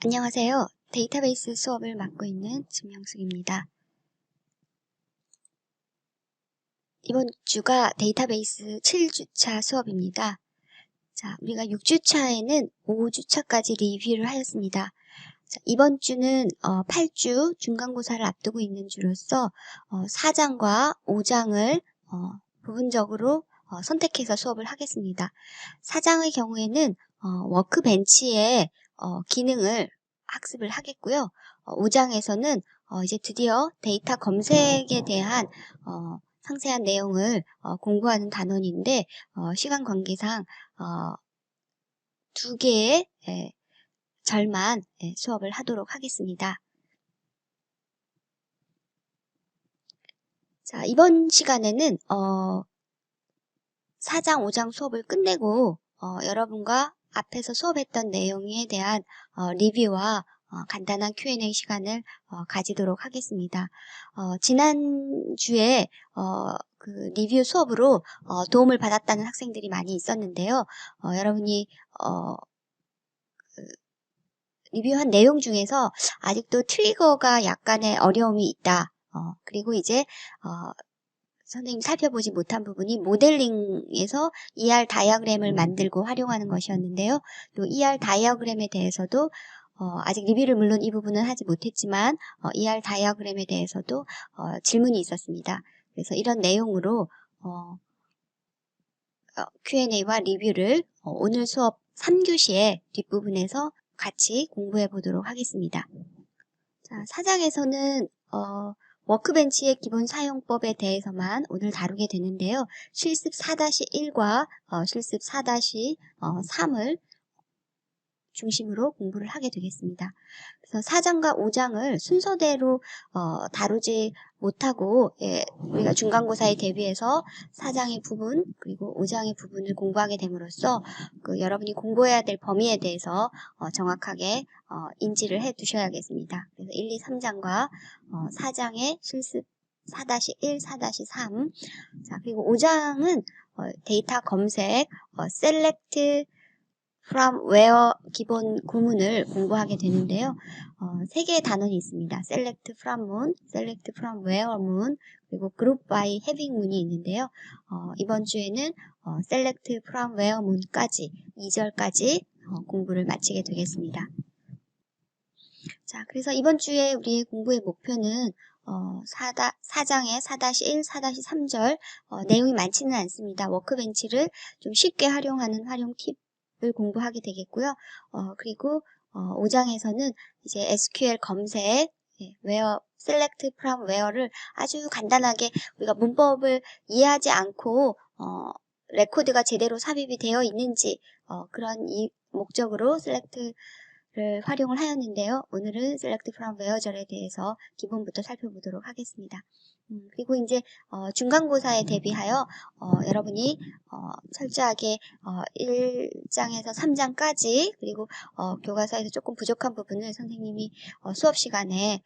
안녕하세요. 데이터베이스 수업을 맡고 있는 김영숙입니다. 이번 주가 데이터베이스 7주차 수업입니다. 자, 우리가 6주차에는 5주차까지 리뷰를 하였습니다. 자, 이번 주는 8주 중간고사를 앞두고 있는 주로서 4장과 5장을 부분적으로 선택해서 수업을 하겠습니다. 4장의 경우에는 워크벤치의 기능을 학습을 하겠고요. 5장에서는 이제 드디어 데이터 검색에 대한 상세한 내용을 공부하는 단원인데 시간 관계상 2개의 절만 수업을 하도록 하겠습니다. 자, 이번 시간에는 4장, 5장 수업을 끝내고 여러분과 앞에서 수업했던 내용에 대한 리뷰와 간단한 Q&A 시간을 가지도록 하겠습니다. 지난주에 그 리뷰 수업으로 도움을 받았다는 학생들이 많이 있었는데요. 여러분이 리뷰한 내용 중에서 아직도 트리거가 약간의 어려움이 있다. 그리고 이제 선생님 살펴보지 못한 부분이 모델링에서 ER 다이어그램을 만들고 활용하는 것이었는데요. 또 ER 다이어그램에 대해서도 아직 리뷰를 물론 이 부분은 하지 못했지만 ER 다이어그램에 대해서도 질문이 있었습니다. 그래서 이런 내용으로 Q&A와 리뷰를 오늘 수업 3교시의 뒷부분에서 같이 공부해 보도록 하겠습니다. 자, 4장에서는 워크벤치의 기본 사용법에 대해서만 오늘 다루게 되는데요. 실습 4-1과 실습 4-3을 중심으로 공부를 하게 되겠습니다. 그래서 4장과 5장을 순서대로 다루지 못하고 우리가 중간고사에 대비해서 4장의 부분 그리고 5장의 부분을 공부하게 됨으로써 여러분이 공부해야 될 범위에 대해서 정확하게 인지를 해 두셔야겠습니다. 그래서 1, 2, 3장과 4장의 실습 4-1, 4-3 자, 그리고 5장은 데이터 검색, select from where 기본 구문을 공부하게 되는데요. 3개의 단원이 있습니다. select from moon, select from where moon, 그리고 group by having moon이 있는데요. 이번 주에는 select from where moon까지 2절까지 공부를 마치게 되겠습니다. 자, 그래서 이번 주에 우리의 공부의 목표는 4장의 4-1, 4-3절 내용이 많지는 않습니다. 워크벤치를 좀 쉽게 활용하는 활용 팁을 공부하게 되겠고요. 그리고 5장에서는 이제 SQL 검색, where, select from where를 아주 간단하게 우리가 문법을 이해하지 않고 레코드가 제대로 삽입이 되어 있는지 그런 목적으로 select를 활용을 하였는데요. 오늘은 select from where절에 대해서 기본부터 살펴보도록 하겠습니다. 그리고 이제 중간고사에 대비하여 여러분이 철저하게 1장에서 3장까지 그리고 교과서에서 조금 부족한 부분을 선생님이 수업 시간에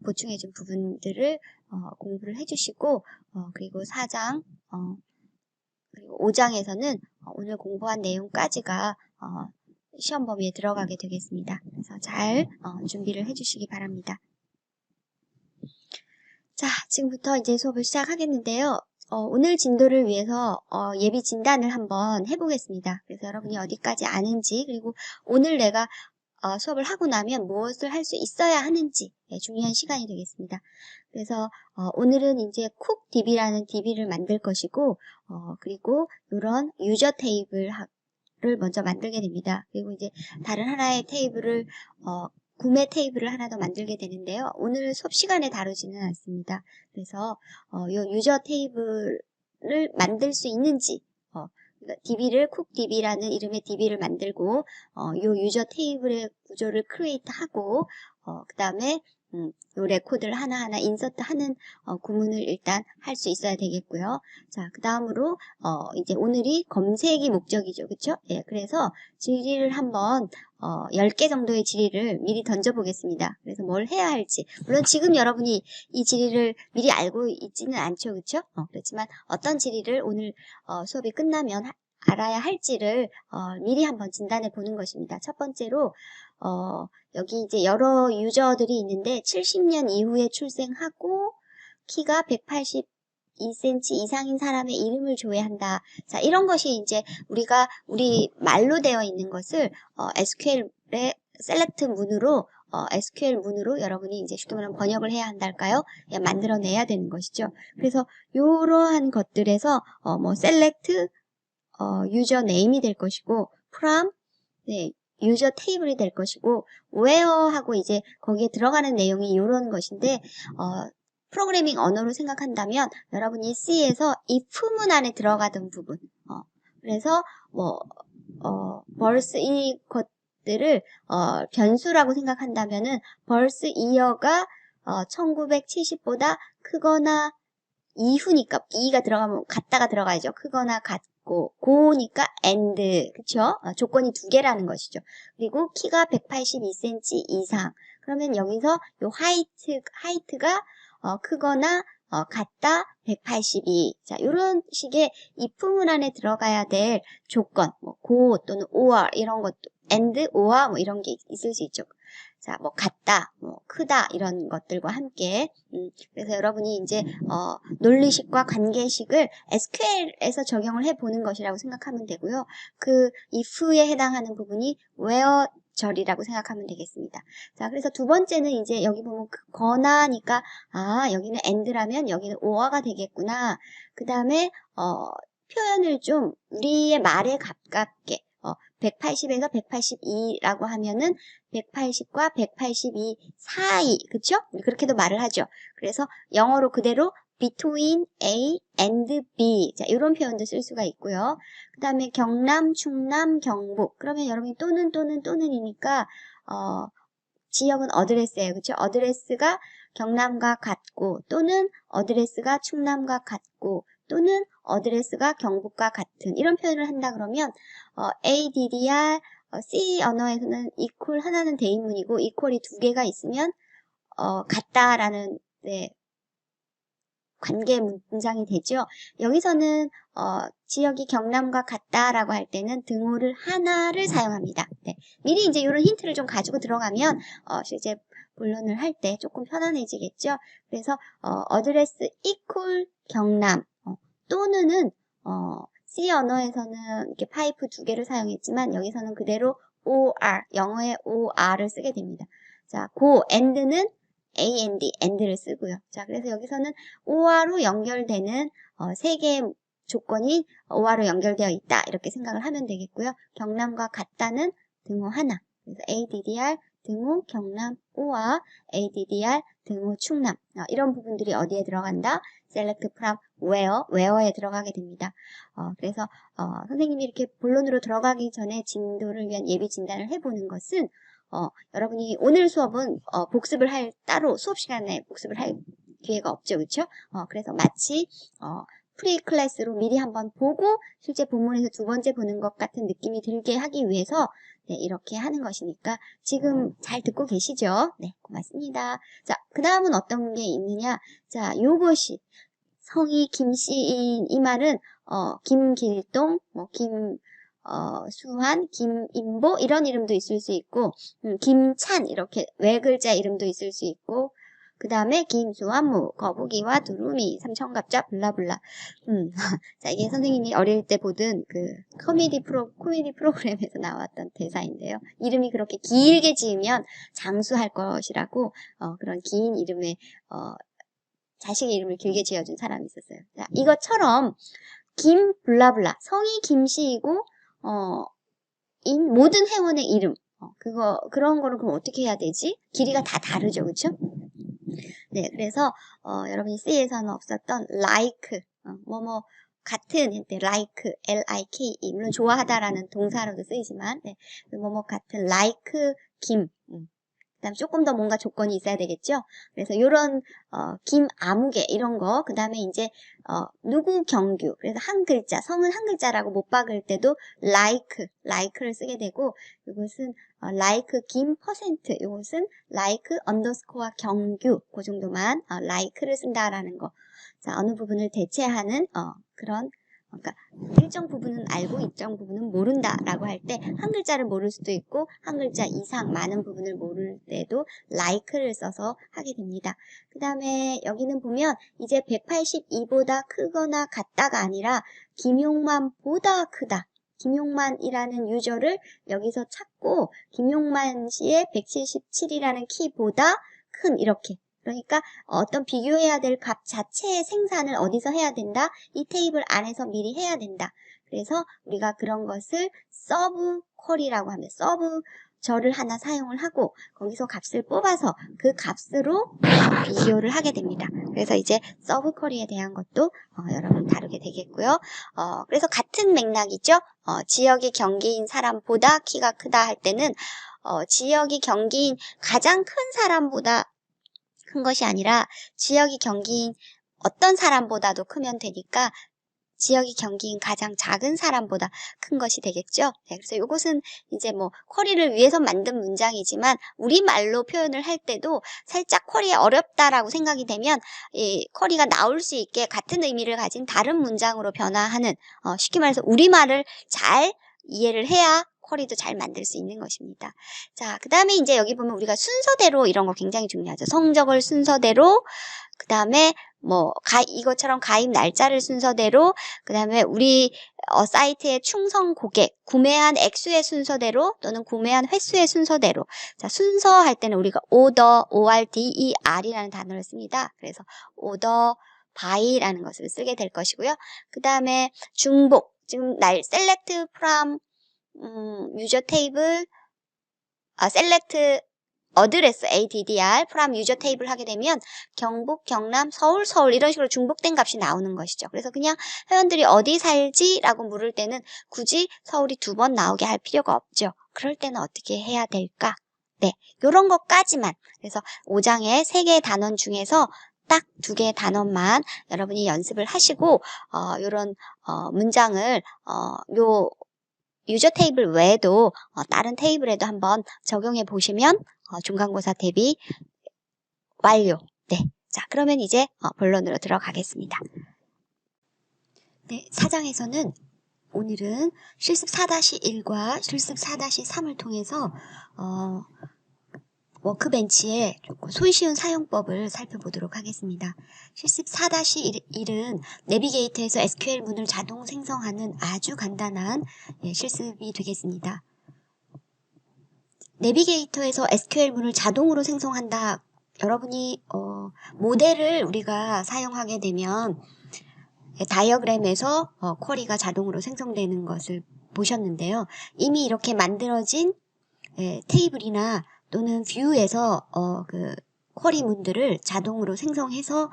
보충해준 부분들을 공부를 해주시고 그리고 4장 그리고 5장에서는 오늘 공부한 내용까지가 시험 범위에 들어가게 되겠습니다. 그래서 잘 준비를 해주시기 바랍니다. 자, 지금부터 이제 수업을 시작하겠는데요. 오늘 진도를 위해서 예비 진단을 한번 해보겠습니다. 그래서 여러분이 어디까지 아는지 그리고 오늘 내가 수업을 하고 나면 무엇을 할 수 있어야 하는지 중요한 시간이 되겠습니다. 그래서 오늘은 이제 쿡DB라는 DB를 만들 것이고 그리고 이런 유저 테이블을 먼저 만들게 됩니다. 그리고 이제 다른 하나의 테이블을 구매 테이블을 하나 더 만들게 되는데요. 오늘 수업 시간에 다루지는 않습니다. 그래서 이 유저 테이블을 만들 수 있는지 DB를 쿡DB라는 이름의 DB를 만들고 이 유저 테이블의 구조를 크리에이트하고 그 다음에 요 레코드를 하나하나 인서트하는 구문을 일단 할 수 있어야 되겠고요. 자, 그 다음으로 이제 오늘이 검색이 목적이죠, 그렇죠? 예, 그래서 질의를 한번 10개 정도의 질의를 미리 던져보겠습니다. 그래서 뭘 해야 할지 물론 지금 여러분이 이 질의를 미리 알고 있지는 않죠, 그렇죠? 그렇지만 어떤 질의를 오늘 수업이 끝나면 알아야 할지를 미리 한번 진단해 보는 것입니다. 첫 번째로 여기 이제 여러 유저들이 있는데 70년 이후에 출생하고 키가 182cm 이상인 사람의 이름을 줘야 한다. 자, 이런 것이 이제 우리 말로 되어 있는 것을 SQL의 셀렉트 문으로 SQL 문으로 여러분이 이제 쉽게 말하면 번역을 해야 한달까요? 만들어내야 되는 것이죠. 그래서 이러한 것들에서 뭐 select 유저 네임이 될 것이고 from 네, 유저 테이블이 될 것이고 where하고 이제 거기에 들어가는 내용이 이런 것인데 프로그래밍 언어로 생각한다면 여러분이 C에서 if문 안에 들어가던 부분 그래서 뭐 벌스 이 것들을 변수라고 생각한다면은 벌스 이어가 1970보다 크거나 이후니까 B가 들어가면 같다가 들어가야죠. 크거나 같고 고니까 and 그쵸? 조건이 두 개라는 것이죠. 그리고 키가 182cm 이상 그러면 여기서 요 하이트가 크거나 같다 182. 자, 이런 식의 if문 안에 들어가야 될 조건, 뭐 고 또는 or 이런 것도 and or 뭐 이런 게 있을 수 있죠. 자, 뭐 같다, 뭐 크다 이런 것들과 함께 그래서 여러분이 이제 논리식과 관계식을 SQL에서 적용을 해보는 것이라고 생각하면 되고요. 그 if에 해당하는 부분이 where 절이라고 생각하면 되겠습니다. 자, 그래서 두 번째는 이제 여기 보면 거나니까 여기는 and라면 여기는 or가 되겠구나. 그 다음에 표현을 좀 우리의 말에 가깝게 180에서 182라고 하면은 180과 182 사이, 그쵸? 그렇게도 말을 하죠. 그래서 영어로 그대로 between A and B. 자, 이런 표현도 쓸 수가 있고요. 그 다음에 경남, 충남, 경북. 그러면 여러분이 또는이니까, 지역은 어드레스예요. 그쵸? 어드레스가 경남과 같고, 또는 어드레스가 충남과 같고, 또는 어드레스가 경북과 같은 이런 표현을 한다 그러면 ADDR C 언어에서는 equal 하나는 대인문이고 equal이 두 개가 있으면 같다라는 관계 문장이 되죠. 여기서는 지역이 경남과 같다라고 할 때는 등호를 하나를 사용합니다. 네. 미리 이제 이런 힌트를 좀 가지고 들어가면 실제 본론을 할 때 조금 편안해지겠죠. 그래서 어드레스 equal 경남 또는은 C 언어에서는 이렇게 파이프 두 개를 사용했지만 여기서는 그대로 OR, 영어의 OR을 쓰게 됩니다. 자, 고, and는 and를 쓰고요. 자, 그래서 여기서는 OR로 연결되는 세 개의 조건이 OR로 연결되어 있다. 이렇게 생각을 하면 되겠고요. 경남과 같다는 등호 하나. 그래서 ADDR 등호 경남 OR, ADDR 등호 충남. 이런 부분들이 어디에 들어간다? select from where에 들어가게 됩니다. 그래서 선생님이 이렇게 본론으로 들어가기 전에 진도를 위한 예비 진단을 해보는 것은 여러분이 오늘 수업은 복습을 할 따로 수업 시간에 복습을 할 기회가 없죠, 그렇죠? 그래서 마치 프리 클래스로 미리 한번 보고 실제 본문에서 두 번째 보는 것 같은 느낌이 들게 하기 위해서 이렇게 하는 것이니까 지금 잘 듣고 계시죠? 네, 고맙습니다. 자, 그 다음은 어떤 게 있느냐? 자, 요것이 성이 김씨인 이 말은 김길동, 뭐 김수환, 김인보 이런 이름도 있을 수 있고 김찬 이렇게 외글자 이름도 있을 수 있고 그 다음에 김수환무, 거북이와 두루미, 삼천갑자, 블라블라. 자, 이게 선생님이 어릴 때 보던 그 코미디 프로그램에서 나왔던 대사인데요. 이름이 그렇게 길게 지으면 장수할 것이라고 그런 긴 이름에 자식의 이름을 길게 지어준 사람이 있었어요. 자, 이것처럼 김 블라블라 성이 김씨이고 모든 회원의 이름 그런 거를 그럼 어떻게 해야 되지? 길이가 다 다르죠, 그렇죠? 네, 그래서 여러분이 C에서는 없었던 like 뭐뭐 같은 like L-I-K-E 물론 좋아하다라는 동사로도 쓰이지만 뭐뭐 같은 like 김 그다음 조금 더 뭔가 조건이 있어야 되겠죠. 그래서 이런 김 아무개 이런 거 그다음에 이제 누구 경규 그래서 한 글자 성은 한 글자라고 못 박을 때도 like를 쓰게 되고 이것은 like 김 퍼센트 이것은 like underscore 경규 그 정도만 like를 쓴다라는 거. 자, 어느 부분을 대체하는 그런 그러니까 일정 부분은 알고 일정 부분은 모른다라고 할 때 한 글자를 모를 수도 있고 한 글자 이상 많은 부분을 모를 때도 like를 써서 하게 됩니다. 그 다음에 여기는 보면 이제 182보다 크거나 같다가 아니라 김용만보다 크다. 김용만이라는 유저를 여기서 찾고 김용만 씨의 177이라는 키보다 큰 이렇게. 그러니까 어떤 비교해야 될 값 자체의 생산을 어디서 해야 된다? 이 테이블 안에서 미리 해야 된다. 그래서 우리가 그런 것을 서브 쿼리라고 하면 서브 절을 하나 사용을 하고 거기서 값을 뽑아서 그 값으로 비교를 하게 됩니다. 그래서 이제 서브 쿼리에 대한 것도 여러분 다루게 되겠고요. 그래서 같은 맥락이죠. 지역이 경기인 사람보다 키가 크다 할 때는 지역이 경기인 가장 큰 사람보다 큰 것이 아니라 지역이 경기인 어떤 사람보다도 크면 되니까 지역이 경기인 가장 작은 사람보다 큰 것이 되겠죠. 네, 그래서 이것은 이제 뭐 쿼리를 위해서 만든 문장이지만 우리말로 표현을 할 때도 살짝 쿼리에 어렵다라고 생각이 되면 이 쿼리가 나올 수 있게 같은 의미를 가진 다른 문장으로 변화하는 쉽게 말해서 우리말을 잘 이해를 해야 쿼리도 잘 만들 수 있는 것입니다. 자, 그 다음에 이제 여기 보면 우리가 순서대로 이런 거 굉장히 중요하죠. 성적을 순서대로, 그 다음에 뭐 이것처럼 가입 날짜를 순서대로, 그 다음에 우리 사이트의 충성 고객, 구매한 액수의 순서대로 또는 구매한 횟수의 순서대로. 자, 순서 할 때는 우리가 order, order이라는 단어를 씁니다. 그래서 order by라는 것을 쓰게 될 것이고요. 그 다음에 중복, 지금 select from user table, select address addr from user table 하게 되면 경북, 경남, 서울, 서울 이런 식으로 중복된 값이 나오는 것이죠. 그래서 그냥 회원들이 어디 살지? 라고 물을 때는 굳이 서울이 2번 나오게 할 필요가 없죠. 그럴 때는 어떻게 해야 될까? 네, 요런 것까지만. 그래서 5장의 3개의 단원 중에서 딱 2개의 단원만 여러분이 연습을 하시고 요런 문장을 유저 테이블 외에도 다른 테이블에도 한번 적용해 보시면 중간고사 대비 완료. 네. 자, 그러면 이제 본론으로 들어가겠습니다. 네, 4장에서는 오늘은 실습 4-1과 실습 4-3을 통해서 워크벤치의 손쉬운 사용법을 살펴보도록 하겠습니다. 실습 4-1은 내비게이터에서 SQL 문을 자동 생성하는 아주 간단한 실습이 되겠습니다. 내비게이터에서 SQL 문을 자동으로 생성한다. 여러분이 모델을 우리가 사용하게 되면 다이어그램에서 쿼리가 자동으로 생성되는 것을 보셨는데요. 이미 이렇게 만들어진 테이블이나 또는 뷰에서 그 쿼리 문들을 자동으로 생성해서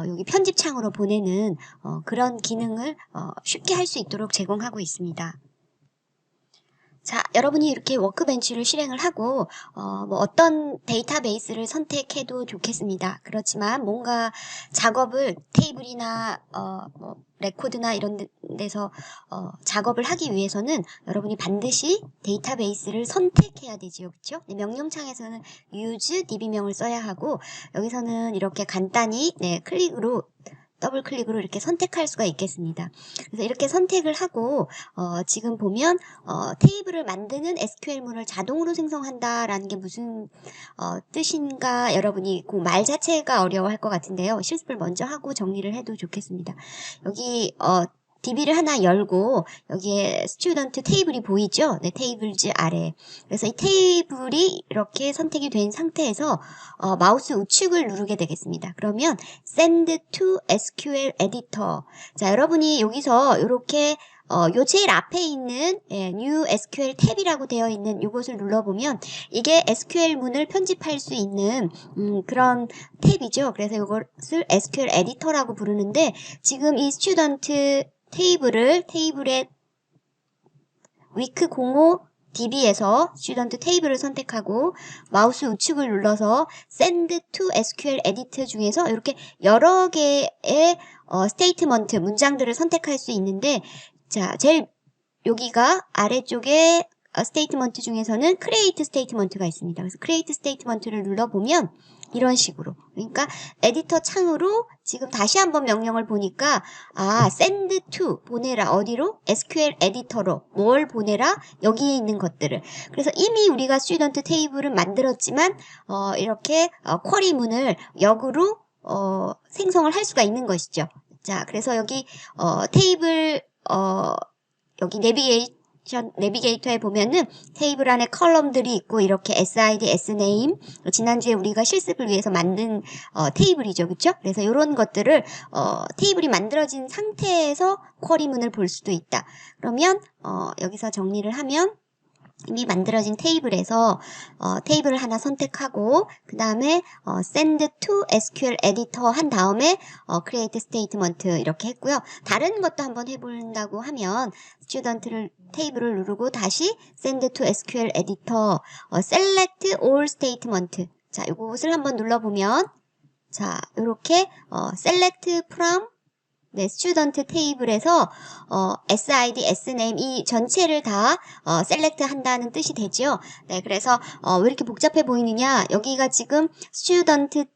여기 편집창으로 보내는 그런 기능을 쉽게 할 수 있도록 제공하고 있습니다. 자, 여러분이 이렇게 워크벤치를 실행을 하고 뭐 어떤 데이터베이스를 선택해도 좋겠습니다. 그렇지만 뭔가 작업을 테이블이나 뭐 레코드나 이런 데서 작업을 하기 위해서는 여러분이 반드시 데이터베이스를 선택해야 되지요. 그렇죠? 명령창에서는 use db명을 써야 하고 여기서는 이렇게 간단히 클릭으로 더블 클릭으로 이렇게 선택할 수가 있겠습니다. 그래서 이렇게 선택을 하고 지금 보면 테이블을 만드는 SQL문을 자동으로 생성한다라는 게 무슨 뜻인가 여러분이 그 말 자체가 어려워할 것 같은데요. 실습을 먼저 하고 정리를 해도 좋겠습니다. 여기 DB를 하나 열고 여기에 스튜던트 테이블이 보이죠? 네, 테이블즈 아래. 그래서 이 테이블이 이렇게 선택이 된 상태에서 마우스 우측을 누르게 되겠습니다. 그러면 send to SQL editor. 자, 여러분이 여기서 이렇게 요 제일 앞에 있는 New SQL 탭이라고 되어 있는 이것을 눌러보면 이게 SQL 문을 편집할 수 있는 그런 탭이죠. 그래서 이것을 SQL 에디터라고 부르는데 지금 이 스튜던트 테이블의 week 05 DB에서 스튜던트 테이블을 선택하고 마우스 우측을 눌러서 send to SQL edit 중에서 이렇게 여러 개의 스테이트먼트 문장들을 선택할 수 있는데 자, 제일 여기가 아래쪽에 스테이트먼트 중에서는 create 스테이트먼트가 있습니다. 그래서 create 스테이트먼트를 눌러보면 이런 식으로, 그러니까 에디터 창으로 지금 다시 한번 명령을 보니까 send to 보내라. 어디로? SQL 에디터로 뭘 보내라? 여기에 있는 것들을. 그래서 이미 우리가 스튜던트 테이블을 만들었지만 이렇게 쿼리문을 역으로 생성을 할 수가 있는 것이죠. 자, 그래서 여기 테이블 여기 내비게이터에 보면은 테이블 안에 컬럼들이 있고 이렇게 SID, SNAME 지난주에 우리가 실습을 위해서 만든 테이블이죠. 그쵸? 그래서 이런 것들을 테이블이 만들어진 상태에서 쿼리문을 볼 수도 있다. 그러면 여기서 정리를 하면 이미 만들어진 테이블에서 테이블을 하나 선택하고 그 다음에 send to SQL editor 한 다음에 create statement 이렇게 했고요. 다른 것도 한번 해본다고 하면 스튜던트를 테이블을 누르고 다시 send to SQL editor select all statement 자, 이것을 한번 눌러보면 자, 이렇게 select from 네, 스튜던트 테이블에서 SID, SNAME 이 전체를 다 셀렉트 한다는 뜻이 되죠. 네, 그래서 왜 이렇게 복잡해 보이느냐? 여기가 지금 student.SID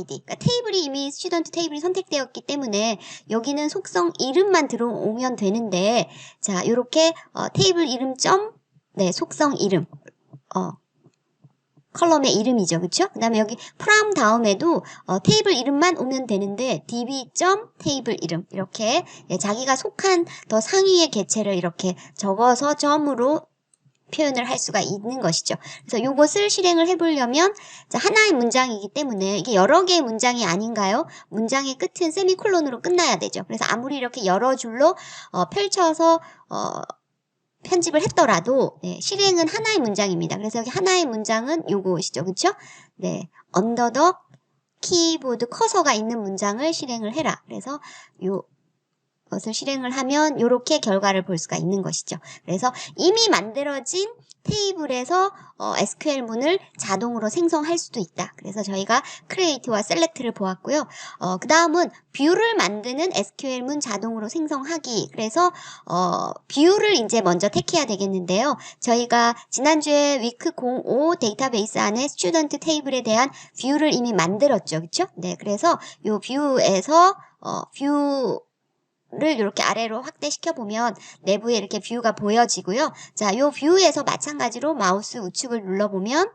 그러니까 테이블이 이미 스튜던트 테이블이 선택되었기 때문에 여기는 속성 이름만 들어오면 되는데 자, 요렇게 테이블 이름 네, 속성 이름 컬럼의 이름이죠. 그쵸? 그 다음에 여기 from 다음에도 테이블 이름만 오면 되는데 db.테이블 이름 이렇게 자기가 속한 더 상위의 개체를 이렇게 적어서 점으로 표현을 할 수가 있는 것이죠. 그래서 이것을 실행을 해보려면 하나의 문장이기 때문에 이게 여러 개의 문장이 아닌가요? 문장의 끝은 세미콜론으로 끝나야 되죠. 그래서 아무리 이렇게 여러 줄로 펼쳐서 편집을 했더라도 네, 실행은 하나의 문장입니다. 그래서 여기 하나의 문장은 요것이죠. 그쵸? 네, under the 키보드 커서가 있는 문장을 실행을 해라. 그래서 것을 실행을 하면 이렇게 결과를 볼 수가 있는 것이죠. 그래서 이미 만들어진 테이블에서 SQL문을 자동으로 생성할 수도 있다. 그래서 저희가 create와 select를 보았고요. 그 다음은 뷰를 만드는 SQL문 자동으로 생성하기. 그래서 뷰를 이제 먼저 택해야 되겠는데요. 저희가 지난주에 위크 05 데이터베이스 안에 스튜던트 테이블에 대한 뷰를 이미 만들었죠. 그렇죠? 네, 그래서 이 뷰에서 뷰를 이렇게 아래로 확대시켜 보면 내부에 이렇게 뷰가 보여지고요. 자, 요 뷰에서 마찬가지로 마우스 우측을 눌러보면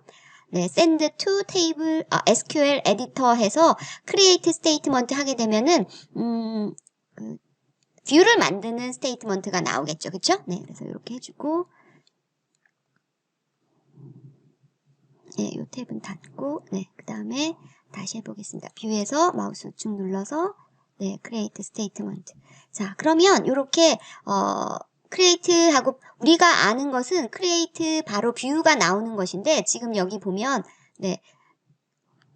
네, send to table SQL editor 해서 create statement 하게 되면은 뷰를 만드는 스테이트먼트가 나오겠죠. 그쵸? 네, 그래서 이렇게 해주고 네, 요 탭은 닫고 네, 그 다음에 다시 해보겠습니다. 뷰에서 마우스 우측 눌러서 네, create statement. 자, 그러면 요렇게 create 하고 우리가 아는 것은 create 바로 뷰가 나오는 것인데 지금 여기 보면 네,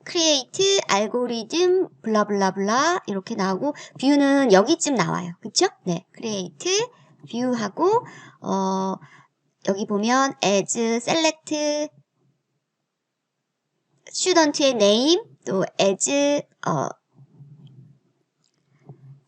create 알고리즘 블라블라블라 이렇게 나오고 뷰는 여기쯤 나와요. 그쵸? 네, create 뷰하고 여기 보면 as select student의 name 또 as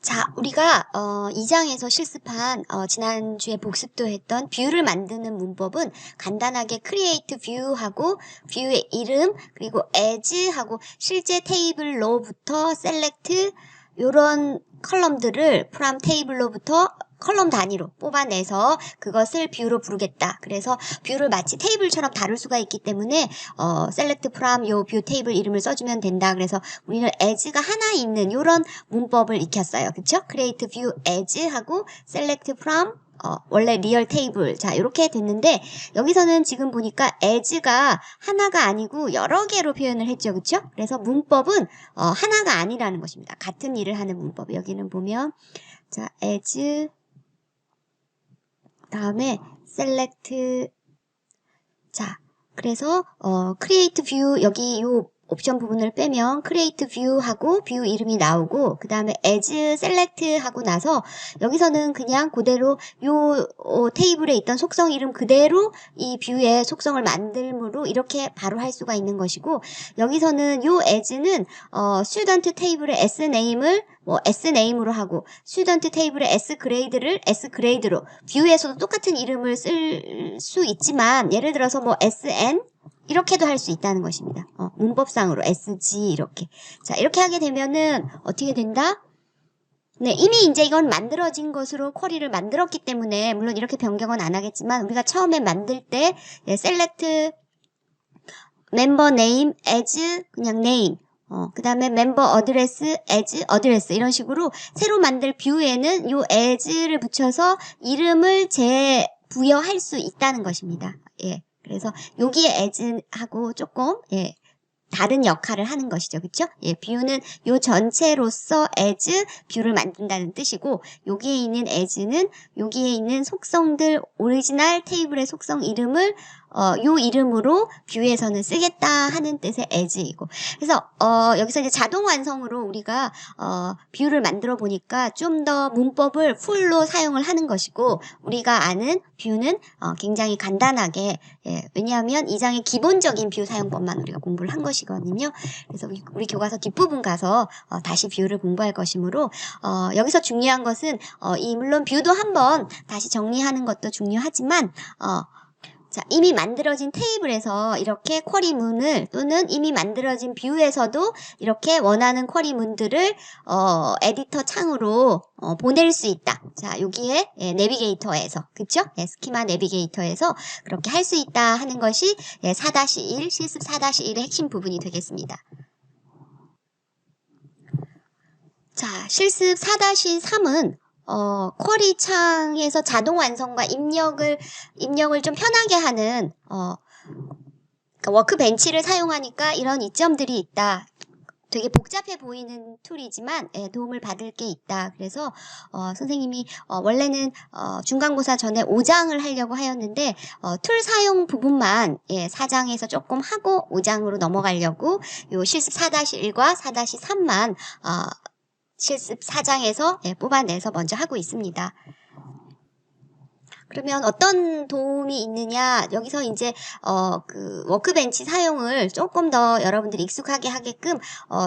자, 우리가 2장에서 실습한 지난주에 복습도 했던 뷰를 만드는 문법은 간단하게 create view하고 뷰의 이름 그리고 as하고 실제 테이블로부터 select 요런 컬럼들을 from 테이블로부터 컬럼 단위로 뽑아내서 그것을 뷰로 부르겠다. 그래서 뷰를 마치 테이블처럼 다룰 수가 있기 때문에 select from 요 뷰 테이블 이름을 써주면 된다. 그래서 우리는 as가 하나 있는 요런 문법을 익혔어요. 그쵸? create view as 하고 select from 원래 리얼 테이블 자 이렇게 됐는데 여기서는 지금 보니까 as가 하나가 아니고 여러 개로 표현을 했죠. 그쵸? 그래서 문법은 하나가 아니라는 것입니다. 같은 일을 하는 문법 여기는 보면 자 as 다음에 select 자 그래서 create view 여기 요 옵션 부분을 빼면 create view 하고 뷰 이름이 나오고 그 다음에 as select 하고 나서 여기서는 그냥 그대로 요 테이블에 있던 속성 이름 그대로 이 뷰의 속성을 만들므로 이렇게 바로 할 수가 있는 것이고 여기서는 요 as는 student 테이블의 s name을 뭐 S name으로 하고 student 테이블의 S grade를 S grade로 뷰에서도 똑같은 이름을 쓸 수 있지만 예를 들어서 뭐 SN 이렇게도 할 수 있다는 것입니다. 문법상으로 SG 이렇게. 자, 이렇게 하게 되면은 어떻게 된다? 네, 이미 이제 이건 만들어진 것으로 쿼리를 만들었기 때문에 물론 이렇게 변경은 안 하겠지만 우리가 처음에 만들 때 select member name as 그냥 name 그 다음에 member address as address 이런 식으로 새로 만들 뷰에는 요 as를 붙여서 이름을 재부여할 수 있다는 것입니다. 예. 그래서 여기에 as하고 조금 다른 역할을 하는 것이죠. 그쵸? 예, 뷰는 요 전체로서 as 뷰를 만든다는 뜻이고 여기에 있는 as는 여기에 있는 속성들 오리지널 테이블의 속성 이름을 요 이름으로 뷰에서는 쓰겠다 하는 뜻의 as이고 그래서 여기서 이제 자동 완성으로 우리가 뷰를 만들어 보니까 좀 더 문법을 풀로 사용을 하는 것이고 우리가 아는 뷰는 굉장히 간단하게 왜냐하면 이 장의 기본적인 뷰 사용법만 우리가 공부를 한 것이거든요. 그래서 우리 교과서 뒷부분 가서 다시 뷰를 공부할 것이므로 여기서 중요한 것은 물론 뷰도 한번 다시 정리하는 것도 중요하지만 자, 이미 만들어진 테이블에서 이렇게 쿼리문을 또는 이미 만들어진 뷰에서도 이렇게 원하는 쿼리문들을 에디터 창으로 보낼 수 있다. 자, 여기에 내비게이터에서 그쵸? 스키마 내비게이터에서 그렇게 할 수 있다 하는 것이 4-1 실습 4-1의 핵심 부분이 되겠습니다. 자, 실습 4-3은 쿼리 창에서 자동 완성과 입력을 좀 편하게 하는 그러니까 워크벤치를 사용하니까 이런 이점들이 있다. 되게 복잡해 보이는 툴이지만 도움을 받을 게 있다. 그래서 선생님이 원래는 중간고사 전에 5장을 하려고 하였는데 툴 사용 부분만 4장에서 조금 하고 5장으로 넘어가려고 요 실습 4-1과 4-3만 실습 4장에서 뽑아내서 먼저 하고 있습니다. 그러면 어떤 도움이 있느냐? 여기서 이제 그 워크벤치 사용을 조금 더 여러분들이 익숙하게 하게끔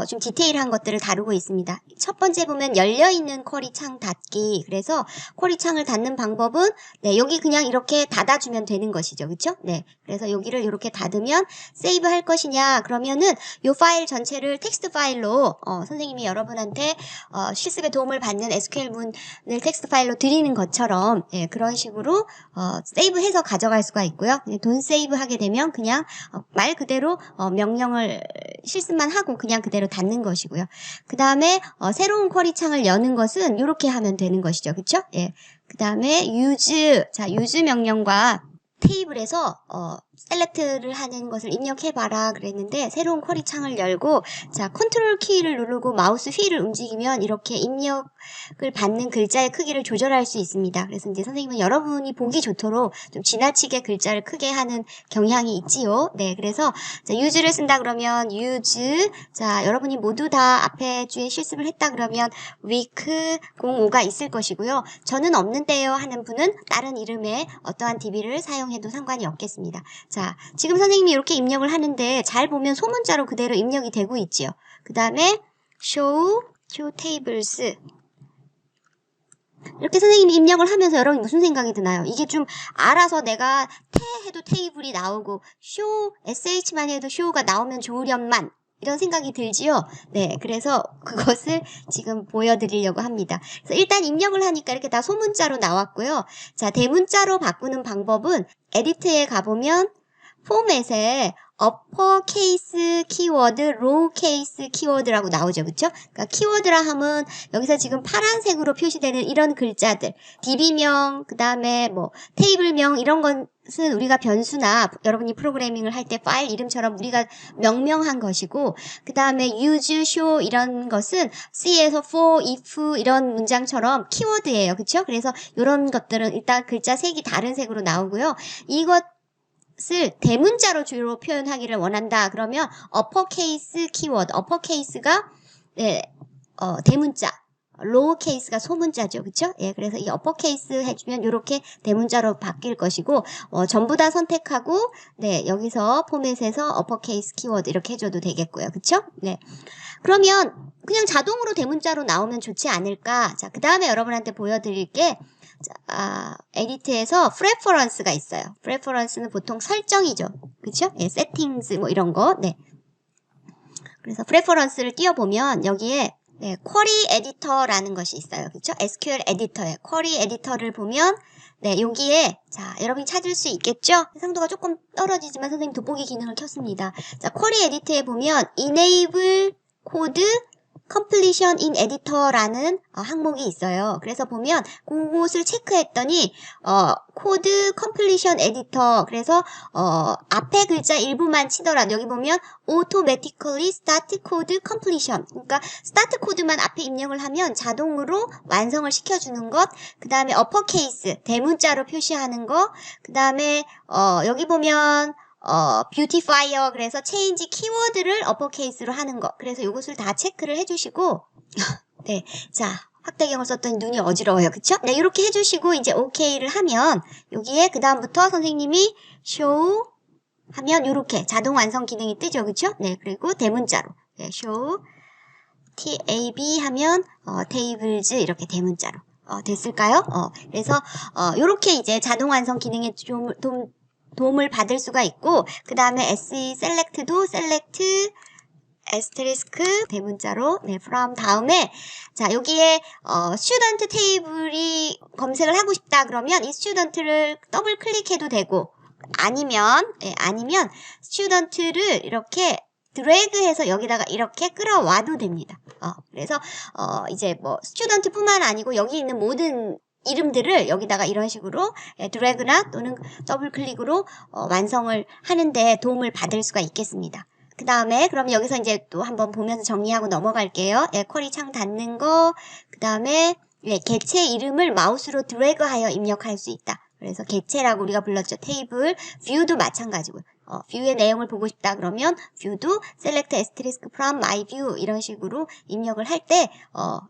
좀 디테일한 것들을 다루고 있습니다. 첫 번째 보면 열려있는 쿼리 창 닫기. 그래서 쿼리 창을 닫는 방법은 여기 그냥 이렇게 닫아주면 되는 것이죠. 그렇죠? 네. 그래서 여기를 이렇게 닫으면 세이브 할 것이냐? 그러면은 이 파일 전체를 텍스트 파일로 선생님이 여러분한테 실습에 도움을 받는 SQL문을 텍스트 파일로 드리는 것처럼 그런 식으로 세이브해서 가져갈 수가 있고요. 돈 세이브 하게 되면 그냥 말 그대로 명령을 실습만 하고 그냥 그대로 닫는 것이고요. 그 다음에 새로운 쿼리 창을 여는 것은 이렇게 하면 되는 것이죠. 그쵸? 예. 그 다음에 use, 자, use 명령과 테이블에서 셀렉트를 하는 것을 입력해봐라 그랬는데 새로운 쿼리 창을 열고 자 컨트롤 키를 누르고 마우스 휠을 움직이면 이렇게 입력을 받는 글자의 크기를 조절할 수 있습니다. 그래서 이제 선생님은 여러분이 보기 좋도록 좀 지나치게 글자를 크게 하는 경향이 있지요. 네, 그래서 자, use를 쓴다 그러면 use 자 여러분이 모두 다 앞에 주에 실습을 했다 그러면 week 05가 있을 것이고요. 저는 없는데요 하는 분은 다른 이름의 어떠한 DB를 사용해도 상관이 없겠습니다. 자, 지금 선생님이 이렇게 입력을 하는데 잘 보면 소문자로 그대로 입력이 되고 있지요. 그 다음에 show tables 이렇게 선생님이 입력을 하면서 여러분이 무슨 생각이 드나요? 이게 좀 알아서 내가 해도 테이블이 나오고 sh만 해도 show가 나오면 좋으련만 이런 생각이 들지요? 네, 그래서 그것을 지금 보여드리려고 합니다. 그래서 일단 입력을 하니까 이렇게 다 소문자로 나왔고요. 자, 대문자로 바꾸는 방법은 에디트에 가보면 포맷에 uppercase 키워드, lowercase 키워드라고 나오죠. 그쵸? 그러니까 키워드라 하면 여기서 지금 파란색으로 표시되는 이런 글자들, DB명, 그 다음에 뭐 테이블명 이런 것은 우리가 변수나 여러분이 프로그래밍을 할 때 파일 이름처럼 우리가 명명한 것이고 그 다음에 use, show 이런 것은 C에서 for, if 이런 문장처럼 키워드예요. 그쵸? 그래서 이런 것들은 일단 글자 색이 다른 색으로 나오고요. 이것 대문자로 주로 표현하기를 원한다. 그러면 어퍼케이스 키워드, 어퍼케이스가 네, 대문자, 로우케이스가 소문자죠. 그쵸? 예, 그래서 이 어퍼케이스 해주면 이렇게 대문자로 바뀔 것이고, 전부 다 선택하고, 네, 여기서 포맷에서 어퍼케이스 키워드 이렇게 해줘도 되겠고요. 그쵸? 네. 그러면 그냥 자동으로 대문자로 나오면 좋지 않을까? 자, 그 다음에 여러분한테 보여드릴 게, 에디트에서 프레퍼런스가 있어요. 프레퍼런스는 보통 설정이죠. 그쵸? 예, 세팅스 뭐 이런 거. 네. 그래서 프레퍼런스를 띄워보면 여기에 네, 쿼리 에디터라는 것이 있어요. 그쵸? SQL 에디터에 쿼리 에디터를 보면 네, 여기에 자, 여러분이 찾을 수 있겠죠? 해상도가 조금 떨어지지만 선생님 돋보기 기능을 켰습니다. 자, 쿼리 에디터에 보면 enable code completion in editor라는 항목이 있어요. 그래서 보면 그곳을 체크했더니 코드 컴플리션 에디터 그래서 앞에 글자 일부만 치더라도 여기 보면 automatically start code completion 그러니까 start 코드만 앞에 입력을 하면 자동으로 완성을 시켜주는 것 그 다음에 uppercase 대문자로 표시하는 거 그 다음에 여기 보면 뷰티파이어 그래서 체인지 키워드를 어퍼케이스로 하는 거 그래서 이것을 다 체크를 해주시고 네, 자 확대경을 썼더니 눈이 어지러워요. 그쵸? 네, 이렇게 해주시고 이제 OK를 하면 여기에 그 다음부터 선생님이 show 하면 이렇게 자동 완성 기능이 뜨죠. 그쵸? 네, 그리고 대문자로 네, show tab 하면 tables 이렇게 대문자로 됐을까요? 그래서 이렇게 이제 자동 완성 기능에 좀 도움을 받을 수가 있고 그 다음에 SE select도 select asterisk 대문자로 네, from 다음에 자 여기에 student 테이블이 검색을 하고 싶다 그러면 이 student를 더블 클릭해도 되고 아니면 student를 이렇게 드래그해서 여기다가 이렇게 끌어와도 됩니다. 그래서 이제 뭐 student뿐만 아니고 여기 있는 모든 이름들을 여기다가 이런 식으로 드래그나 또는 더블 클릭으로 완성을 하는데 도움을 받을 수가 있겠습니다. 그 다음에 그럼 여기서 이제 또 한번 보면서 정리하고 넘어갈게요. 쿼리 창 닫는 거, 그 다음에 개체 이름을 마우스로 드래그하여 입력할 수 있다. 그래서 개체라고 우리가 불렀죠. 테이블, 뷰도 마찬가지고요. 뷰의 내용을 보고 싶다 그러면 뷰도 select asterisk from my view 이런 식으로 입력을 할 때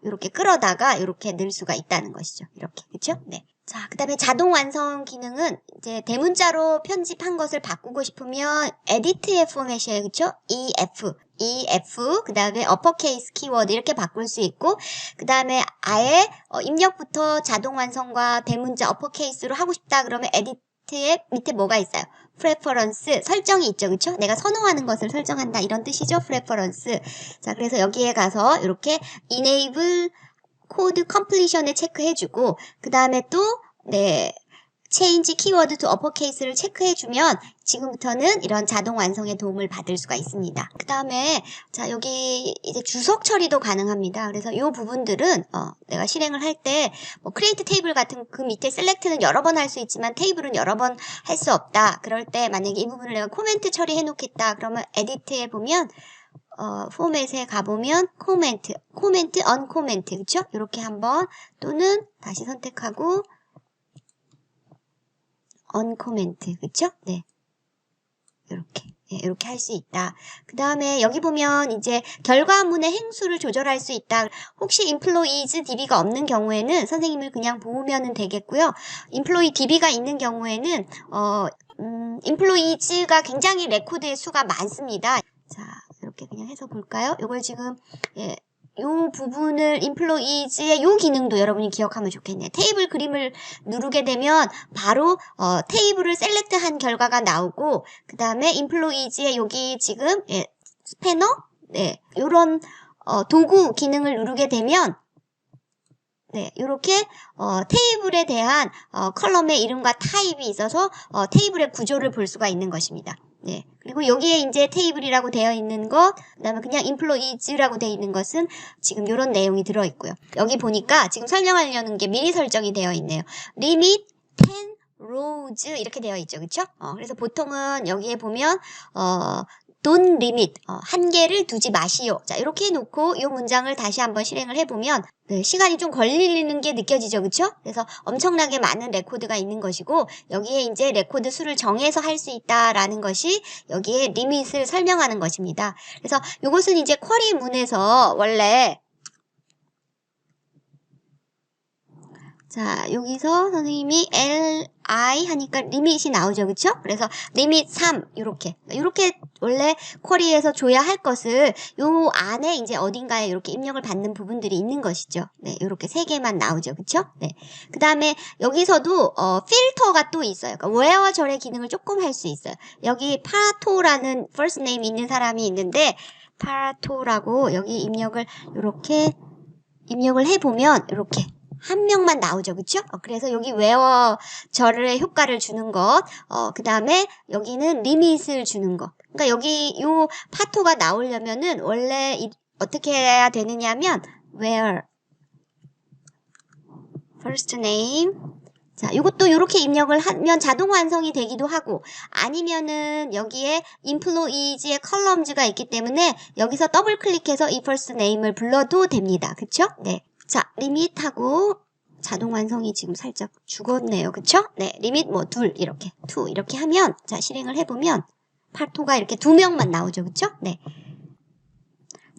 이렇게 끌어다가 이렇게 넣을 수가 있다는 것이죠. 이렇게 그렇죠? 네. 자, 그 다음에 자동 완성 기능은 이제 대문자로 편집한 것을 바꾸고 싶으면 edit의 포맷이에요. 그쵸? EF, 그 다음에 uppercase 키워드 이렇게 바꿀 수 있고, 그 다음에 아예 입력부터 자동 완성과 대문자 uppercase로 하고 싶다 그러면 edit의 밑에 뭐가 있어요? preference 설정이 있죠. 그쵸? 내가 선호하는 것을 설정한다 이런 뜻이죠. preference. 자, 그래서 여기에 가서 이렇게 enable 코드 컴플리션을 체크해주고 그 다음에 또 네 change 키워드 to uppercase를 체크해주면 지금부터는 이런 자동 완성에 도움을 받을 수가 있습니다. 그 다음에 자 여기 이제 주석 처리도 가능합니다. 그래서 이 부분들은 내가 실행을 할 때 뭐 create 테이블 같은 그 밑에 select는 여러 번 할 수 있지만 테이블은 여러 번 할 수 없다. 그럴 때 만약에 이 부분을 내가 코멘트 처리해 놓겠다. 그러면 edit에 보면 포맷에 가보면 코멘트, 언코멘트, 그쵸? 이렇게 한번 또는 다시 선택하고 언코멘트, 그쵸? 네, 이렇게 할 수 있다. 그 다음에 여기 보면 이제 결과문의 행수를 조절할 수 있다. 혹시 employees db가 없는 경우에는 선생님을 그냥 보면은 되겠고요. employee db가 있는 경우에는 employees가 굉장히 레코드의 수가 많습니다. 자, 이렇게 그냥 해서 볼까요? 이걸 지금 요 부분을 employees의 요 기능도 여러분이 기억하면 좋겠네요. 테이블 그림을 누르게 되면 바로 테이블을 셀렉트한 결과가 나오고 그 다음에 employees의 여기 지금 스패너 요런 도구 기능을 누르게 되면 요렇게 테이블에 대한 컬럼의 이름과 타입이 있어서 테이블의 구조를 볼 수가 있는 것입니다. 네. 그리고 여기에 이제 테이블이라고 되어 있는 것, 그 다음에 그냥 employees라고 되어 있는 것은 지금 이런 내용이 들어있고요. 여기 보니까 지금 설명하려는 게 미리 설정이 되어 있네요. limit 10 rows 이렇게 되어 있죠. 그쵸? 그래서 보통은 여기에 보면, don't limit, 한계를 두지 마시오. 자, 이렇게 해놓고 이 문장을 다시 한번 실행을 해보면 네, 시간이 좀 걸리는 게 느껴지죠, 그쵸? 그래서 엄청나게 많은 레코드가 있는 것이고 여기에 이제 레코드 수를 정해서 할 수 있다라는 것이 여기에 리밋을 설명하는 것입니다. 그래서 이것은 이제 쿼리 문에서 원래 자, 여기서 선생님이 li 하니까 리밋이 나오죠. 그쵸? 그래서 리밋 3 이렇게 원래 쿼리에서 줘야 할 것을 요 안에 이제 어딘가에 이렇게 입력을 받는 부분들이 있는 것이죠. 네, 이렇게 3개만 나오죠. 그쵸? 네. 그다음에 여기서도 필터가 또 있어요. 그러니까 where 절의 기능을 조금 할 수 있어요. 여기 파라토라는 first name 있는 사람이 있는데 파라토라고 여기 입력을 이렇게 입력을 해 보면 이렇게 한 명만 나오죠. 그쵸? 그래서 여기 where 절의 효과를 주는 것, 그 다음에 여기는 리밋을 주는 것. 그러니까 여기 요 파토가 나오려면은 원래 어떻게 해야 되느냐면 where first name 자, 이것도 이렇게 입력을 하면 자동 완성이 되기도 하고 아니면은 여기에 employees의 columns가 있기 때문에 여기서 더블 클릭해서 이 first name을 불러도 됩니다. 그쵸? 네. 자, 리밋하고 자동 완성이 지금 살짝 죽었네요. 그쵸? 네, 리밋 뭐 둘 이렇게 하면 자, 실행을 해보면 파토가 이렇게 2명만 나오죠. 그쵸? 네.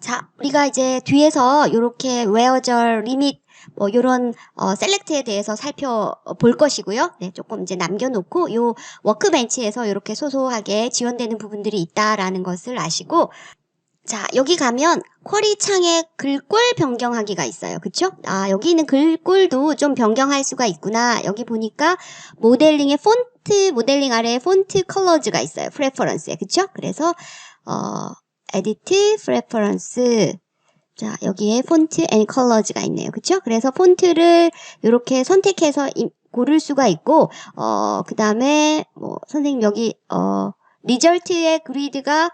자, 우리가 이제 뒤에서 이렇게 where절, 리밋 뭐 요런 셀렉트에 대해서 살펴볼 것이고요. 네, 조금 이제 남겨놓고 요 워크벤치에서 이렇게 소소하게 지원되는 부분들이 있다라는 것을 아시고 자, 여기 가면 쿼리 창에 글꼴 변경하기가 있어요. 그쵸? 아, 여기 있는 글꼴도 좀 변경할 수가 있구나. 여기 보니까 모델링의 폰트, 모델링 아래에 폰트 컬러즈가 있어요. 프레퍼런스에. 그쵸? 그래서, 에디트, 프레퍼런스. 자, 여기에 폰트 앤 컬러즈가 있네요. 그쵸? 그래서 폰트를 이렇게 선택해서 고를 수가 있고, 그 다음에, 뭐, 선생님 여기, 리절트의 그리드가,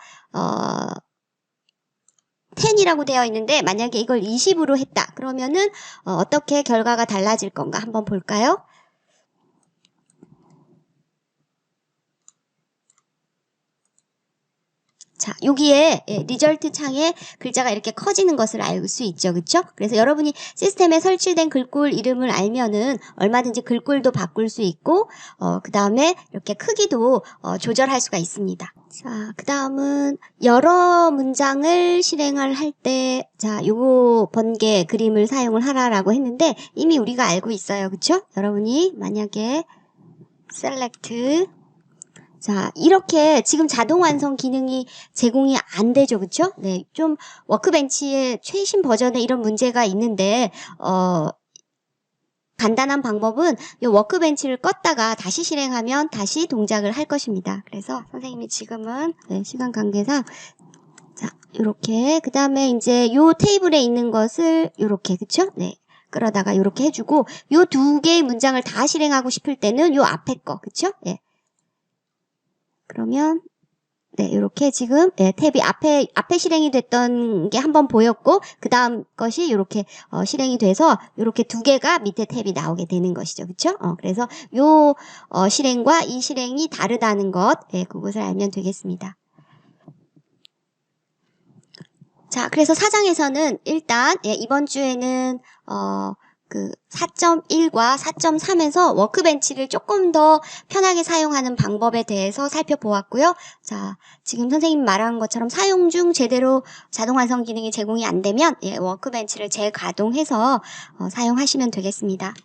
10이라고 되어 있는데 만약에 이걸 20으로 했다. 그러면은 어떻게 결과가 달라질 건가 한번 볼까요? 자, 여기에 리절트 창에 글자가 이렇게 커지는 것을 알 수 있죠. 그쵸? 그래서 여러분이 시스템에 설치된 글꼴 이름을 알면은 얼마든지 글꼴도 바꿀 수 있고 그 다음에 이렇게 크기도 조절할 수가 있습니다. 자, 그 다음은 여러 문장을 실행을 할 때 자, 요거 번개 그림을 사용을 하라라고 했는데 이미 우리가 알고 있어요. 그쵸? 여러분이 만약에 select 자, 이렇게 지금 자동 완성 기능이 제공이 안 되죠. 그쵸? 네. 좀 워크벤치의 최신 버전에 이런 문제가 있는데, 간단한 방법은 이 워크벤치를 껐다가 다시 실행하면 다시 동작을 할 것입니다. 그래서 선생님이 지금은 네, 시간 관계상 자, 요렇게 그 다음에 이제 요 테이블에 있는 것을 요렇게 그쵸? 네. 끌어다가 요렇게 해주고 요 2개의 문장을 다 실행하고 싶을 때는 요 앞에 거 그쵸? 네. 그러면 네, 이렇게 지금 탭이 앞에 실행이 됐던 게 한번 보였고 그 다음 것이 이렇게 실행이 돼서 이렇게 2개가 밑에 탭이 나오게 되는 것이죠. 그렇죠? 그래서 요 실행과 이 실행이 다르다는 것 그것을 알면 되겠습니다. 자, 그래서 4장에서는 일단 이번 주에는 그 4.1과 4.3에서 워크벤치를 조금 더 편하게 사용하는 방법에 대해서 살펴보았고요. 자, 지금 선생님 말한 것처럼 사용 중 제대로 자동 완성 기능이 제공이 안 되면 워크벤치를 재가동해서 사용하시면 되겠습니다.